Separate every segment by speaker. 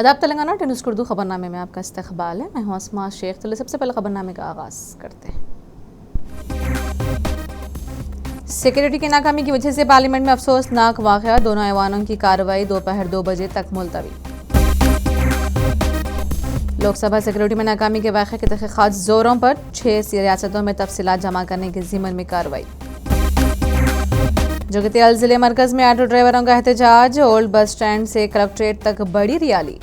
Speaker 1: अदाब Telangana news Urdu खबरनामे में आपका इस्तकबाल है। मैं हूं अस्मा शेख। चलिए सबसे पहले खबरनामे का आगाज़ करते हैं। सिक्योरिटी की नाकामी की वजह से पार्लियामेंट में अफसोसनाक वाक़या, दोनों ऐवानों की कार्रवाई दोपहर 2 बजे तक मुलतवी। लोकसभा सिक्योरिटी में नाकामी के वाक़े के तहक़ीक़ात जोरों पर, 6 रियासतों में तफसीलात जमा करने के ज़िम्मन में कार्रवाई। जगतियाल जिले मरकज में ऑटो ड्राइवरों का एहतजाज, ओल्ड बस स्टैंड से कलेक्ट्रेट तक बड़ी रैली।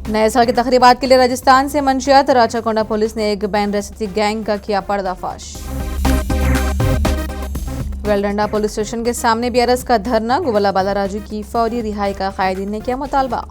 Speaker 1: नए साल की तकरीबात के लिए राजस्थान से मंशियात, राचाकोंडा पुलिस ने एक बैन रेसिटी गैंग का किया पर्दाफाश। वेलडंडा पुलिस स्टेशन के सामने बीआरएस का धरना, गुवला बालाराजू की फौरी रिहाई का कायदीन ने किया मुतालबा।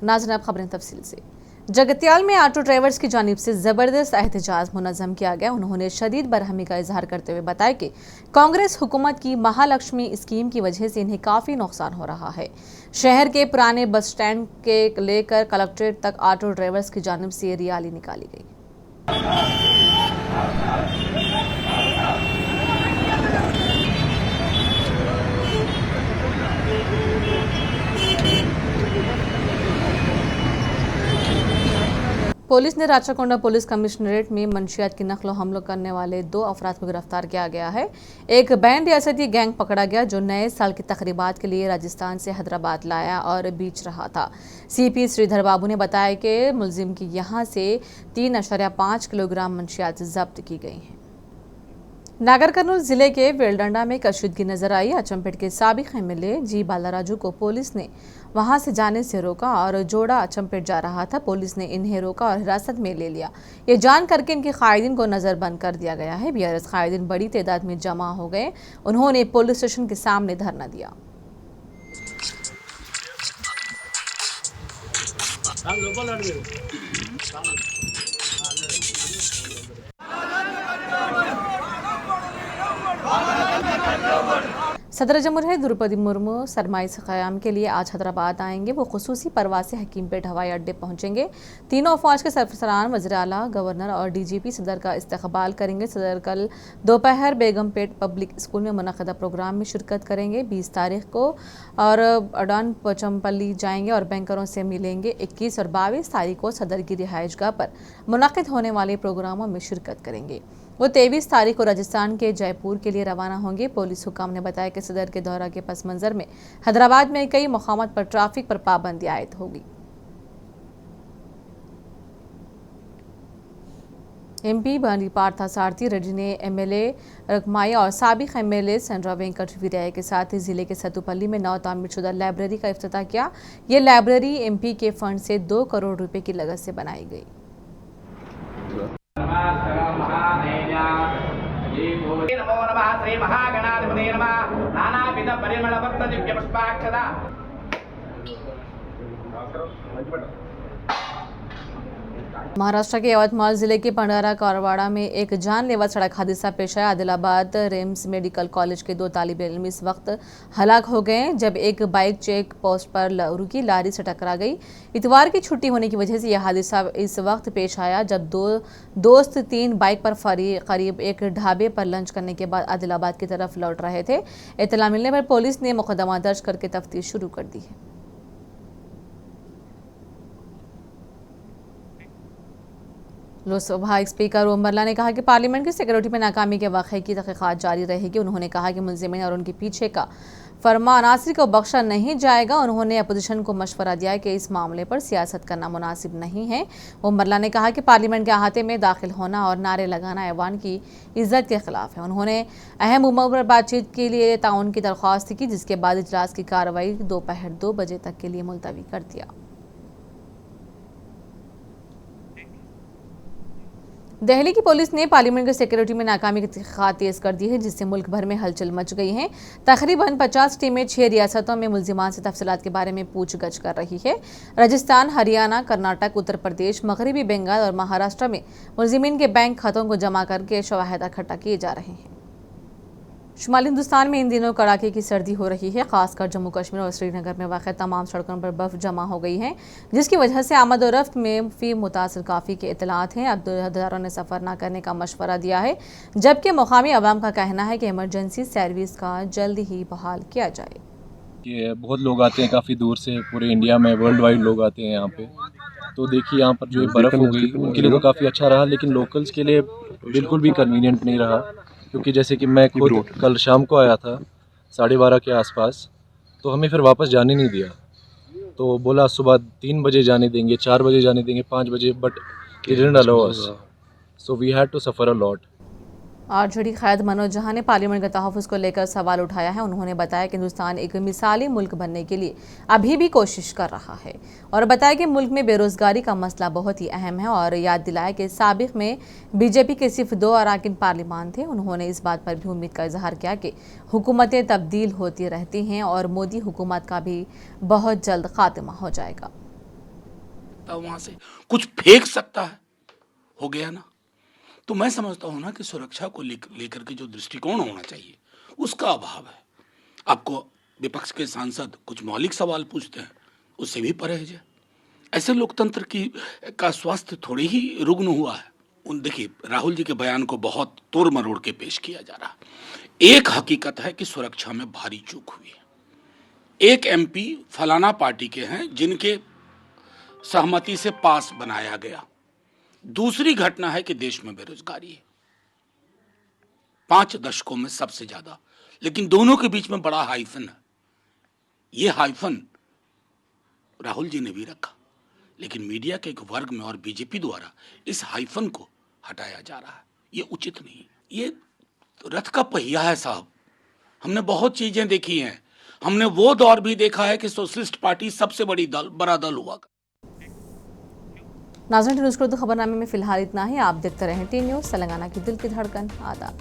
Speaker 1: नाज़रीन, अब खबरें तफसील से। जगतियाल में ऑटो ड्राइवर्स की जानिब से ज़बरदस्त एहतजाज मुनज़्ज़म किया गया। उन्होंने शदीद बरहमी का इजहार करते हुए बताया कि कांग्रेस हुकूमत की महालक्ष्मी स्कीम की वजह से इन्हें काफ़ी नुकसान हो रहा है। शहर के पुराने बस स्टैंड के लेकर कलेक्ट्रेट तक ऑटो ड्राइवर्स की जानिब से रैली निकाली गई। पुलिस ने राचाकोंडा पुलिस कमिश्नरेट में मंशियात की नकलो हमलो करने वाले 2 अफराद को गिरफ्तार किया गया है। एक बैन रियासती गैंग पकड़ा गया जो नए साल की तकरीबात के लिए राजस्थान से हैदराबाद लाया और बेच रहा था। सीपी श्रीधर बाबू ने बताया कि मुलजिम की यहां से 3.5 किलोग्राम मंशियात जब्त की गई हैं। नागर कर्नूल जिले के वेलडंडा में कशीदगी नजर आई। अचमपेट के साबिक एमएलए जी बालाराजू को पुलिस ने वहां से जाने से रोका और जोड़ा अचमपेट जा रहा था। पुलिस ने इन्हें रोका और हिरासत में ले लिया। ये जान करके इनके कायदीन को नजरबंद कर दिया गया है। बीआरएस कायदीन बड़ी तादाद में जमा हो गए। उन्होंने पुलिस स्टेशन के सामने धरना दिया। सदर जमहूरियत द्रौपदी मुर्मू सरमाई से क़याम के लिए आज हैदराबाद आएंगे। वो खुसूसी परवाज से हकीमपेट हवाई अड्डे पहुंचेंगे। तीनों अफवाज के सरफरान, वज़ीर आला, गवर्नर और डीजीपी सदर का इस्तकबाल करेंगे। सदर कल दोपहर बेगमपेट पब्लिक स्कूल में मुनक़दा प्रोग्राम में शिरकत करेंगे। 20 तारीख को और अडान पोचमपल्ली जाएंगे और बैंकरों से मिलेंगे। 21 और 22 तारीख को सदर की रिहाइशगाह पर मुनक़िद होने वाले प्रोग्रामों में शिरकत करेंगे। वो 23 तारीख को राजस्थान के जयपुर के लिए रवाना होंगे। पुलिस हुकाम ने बताया कि सदर के दौरा के पस मंजर में हैदराबाद में कई मकामात पर ट्रैफिक पर पाबंदी आयद होगी। एमपी बनी पार्था सारथी रेड्डी ने एमएलए रकमाया और साबिक एमएलए सेंड्रा वेंकट वीरैया के साथ जिले के सतुपल्ली में नौ तामीरशुदा लाइब्रेरी का इफ्तिताह किया। ये लाइब्रेरी एमपी के फंड से 2 करोड़ रुपए की लागत से बनाई गई।
Speaker 2: नमो नमः श्री महागणाधिपते नमः। नानाविध परिमल भक्त दिव्य पुष्पाक्षता।
Speaker 1: महाराष्ट्र के यवतमाल जिले के पंडारा कारवाड़ा में एक जानलेवा सड़क हादसा पेश आया। आदिलाबाद रिम्स मेडिकल कॉलेज के 2 तालिब इल्म इस वक्त हलाक हो गए जब एक बाइक चेक पोस्ट पर रुकी लारी से टकरा गई। इतवार की छुट्टी होने की वजह से यह हादसा इस वक्त पेश आया जब 2 दोस्त 3 बाइक पर करीब एक ढाबे पर लंच करने के बाद आदिलाबाद की तरफ लौट रहे थे। इत्तला मिलने पर पुलिस ने मुकदमा दर्ज करके तफ्तीश शुरू कर दी है। लोकसभा स्पीकर ओम बिरला ने कहा कि पार्लियामेंट की सिक्योरिटी में नाकामी के वाक़े की तहक़ीक़ात जारी रहेगी। उन्होंने कहा कि मुलज़िमीन और उनके पीछे का फरमा अनासरी को बख्शा नहीं जाएगा। उन्होंने अपोजिशन को मशवरा दिया कि इस मामले पर सियासत करना मुनासिब नहीं है। ओम बिरला ने कहा कि पार्लियामेंट के अहाते में दाखिल होना और नारे लगाना ऐवान की इज्जत के खिलाफ है। उन्होंने अहम उमूर पर बातचीत के लिए ताउन की दरख्वास्त की, जिसके बाद इजलास की कार्रवाई दोपहर 2 बजे तक के लिए मुलतवी कर दिया। दिल्ली की पुलिस ने पार्लियामेंट की सिक्योरिटी में नाकामी की तहक़ीक़ात तेज़ कर दी है, जिससे मुल्क भर में हलचल मच गई है। तकरीबन 50 टीमें 6 रियासतों में मुलजिमान से तफसीलात के बारे में पूछगछ कर रही है। राजस्थान, हरियाणा, कर्नाटक, उत्तर प्रदेश, मगरबी बंगाल और महाराष्ट्र में मुलजिमीन के बैंक खातों को जमा करके शवाहिद इकट्ठा किए जा रहे हैं। शुमाली हिंदुस्तान में इन दिनों कड़ाके की सर्दी हो रही है। खासकर जम्मू कश्मीर और श्रीनगर में वाक़ तमाम सड़कों पर बर्फ़ जमा हो गई है, जिसकी वजह से आमद और रफ्त में फ़ी मुतासिर काफ़ी के इतलात हैं। अब हज़ारों ने सफ़र न करने का मशवरा दिया है, जबकि मकामी अवाम का कहना है कि इमरजेंसी सर्विस का जल्द ही बहाल किया जाए।
Speaker 3: कि बहुत लोग आते हैं काफ़ी दूर से, पूरे इंडिया में वर्ल्ड वाइड लोग आते हैं यहाँ पे। तो देखिए यहाँ पर जो ये बर्फ़ हो गई उनके लिए तो काफ़ी अच्छा रहा, लेकिन लोकल्स के लिए बिल्कुल भी कन्वीनियंट नहीं रहा। क्योंकि जैसे कि मैं खुद कल शाम को आया था 12:30 के आसपास, तो हमें फिर वापस जाने नहीं दिया। तो बोला सुबह 3 बजे जाने देंगे, 4 बजे जाने देंगे, 5 बजे, but they didn't allow us, so we had to suffer a lot.
Speaker 1: RJD क़ायद मनोज झा ने पार्लियामेंट के तहफ़्फ़ुज़ को लेकर सवाल उठाया है। उन्होंने बताया कि हिंदुस्तान एक मिसाली मुल्क बनने के लिए अभी भी कोशिश कर रहा है और बताया कि मुल्क में बेरोज़गारी का मसला बहुत ही अहम है और याद दिलाया कि साबिक़ में बीजेपी के सिर्फ 2 अरकान पार्लियामान थे। उन्होंने इस बात पर भी उम्मीद का इजहार किया कि हुकूमतें तब्दील होती रहती हैं और मोदी हुकूमत का भी बहुत जल्द खात्मा हो जाएगा।
Speaker 4: वहां से कुछ फेंक सकता है, हो गया ना। तो मैं समझता हूं ना कि सुरक्षा को लेकर के जो दृष्टिकोण होना चाहिए उसका अभाव है। आपको विपक्ष के सांसद कुछ मौलिक सवाल पूछते हैं, उससे भी परहेज है। ऐसे लोकतंत्र का स्वास्थ्य थोड़ी ही रुग्ण हुआ है। देखिए, राहुल जी के बयान को बहुत तोड़ मरोड़ के पेश किया जा रहा है। एक हकीकत है कि सुरक्षा में भारी चूक हुई है। एक MP फलाना पार्टी के हैं जिनके सहमति से पास बनाया गया। दूसरी घटना है कि देश में बेरोजगारी है 5 दशकों में सबसे ज्यादा, लेकिन दोनों के बीच में बड़ा हाइफन है। यह हाइफन राहुल जी ने भी रखा, लेकिन मीडिया के एक वर्ग में और बीजेपी द्वारा इस हाइफन को हटाया जा रहा है। यह उचित नहीं। ये रथ का पहिया है साहब। हमने बहुत चीजें देखी हैं। हमने वो दौर भी देखा है कि सोशलिस्ट पार्टी सबसे बड़ा दल हुआ।
Speaker 1: नाज़रीन, न्यूज़ के उर्दू खबरनामे में फिलहाल इतना ही। आप देखते रहें टी न्यूज़, तेलंगाना की दिल की धड़कन। आदाब।